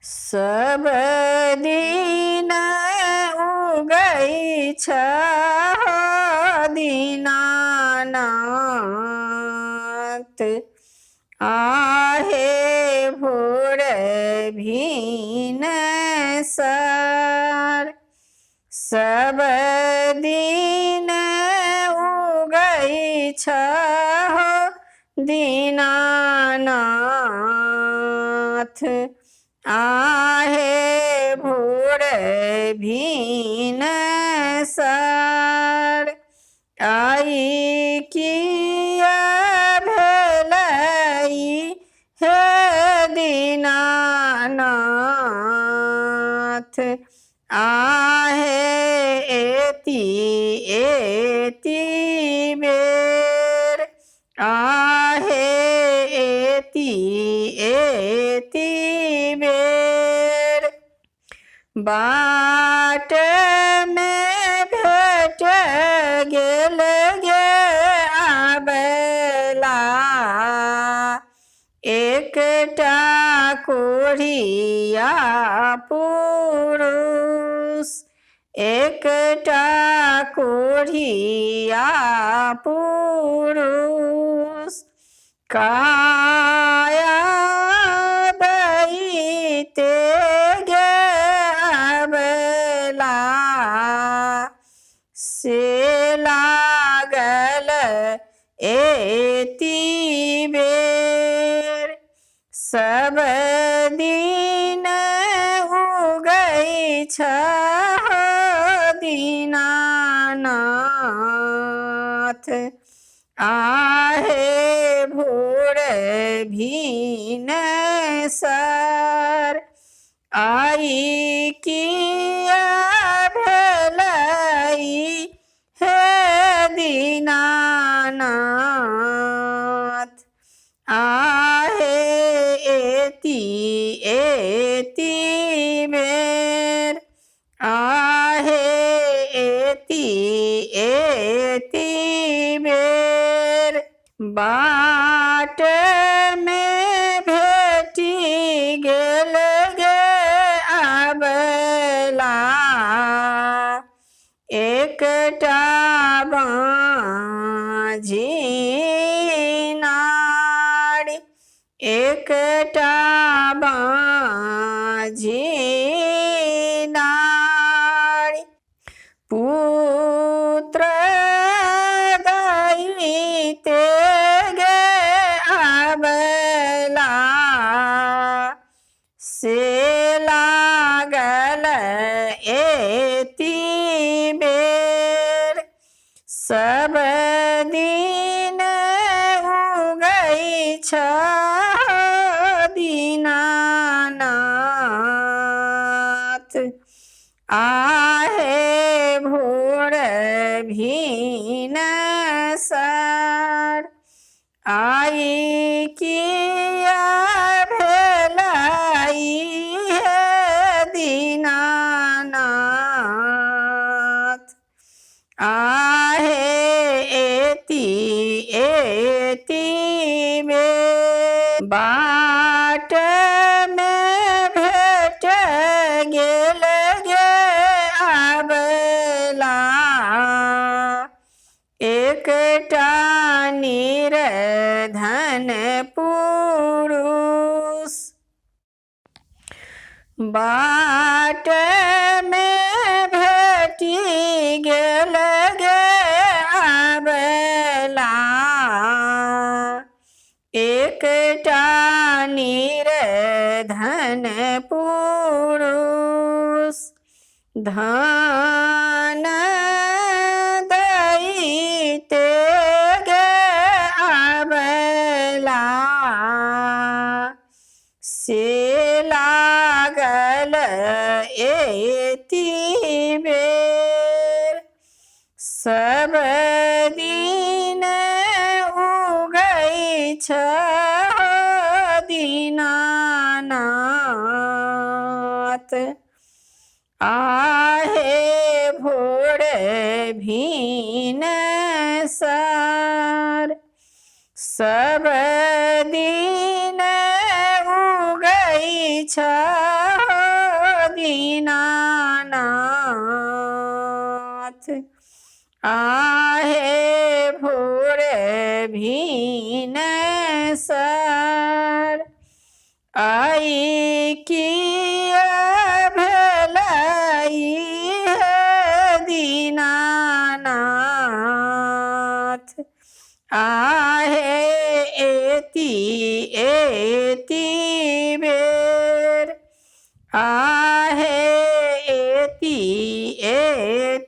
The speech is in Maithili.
सब दिन उगई छ दीनानाथ आहे भोर भीन सर सब दिन उगई छ दीनानाथ आहे भोर भीन सर आई किया भेलई हे दीनानाथ आहे एति एति बेर आहे एति एति बेर बाट में भेट गेल गे आबेला एकटा कोढ़िया पुरुष एकटा कोढ़िया पुरुष काया दैते गे आबेला से लागल एति बेर सब दिन उगई छ दीनानाथ आहे भोर भीन सर आई किया भेलई हे दीनानाथ आहे एति एति बेर आहे एति एति बेर बाट में भेटी गेल गे आबेला एकटा बाँझी नारी एकटा बाँझी नारी पुत्र दैते गे आबेला से लागल एति बेर सब दिन उगई छ दीनानाथ आहे भोर भीन सर आई किया भेलई हे दीनानाथ आहे एति एति बेर बाट में भेट गेल गे आबेला एकटा निर्धन पुरुष बाट में भेटी गेल गे आबेला एकटा निर्धन पुरुष धन दैते गे आबेला से लागल एति बेर सब दिन उगई छ दीनानाथ आहे भोर भीन सर सब दिन उगई छ दीनानाथ आहे भोरे भीन सर आई की भलाई है दीनानाथ आहे एती एती बेर आहे एती एती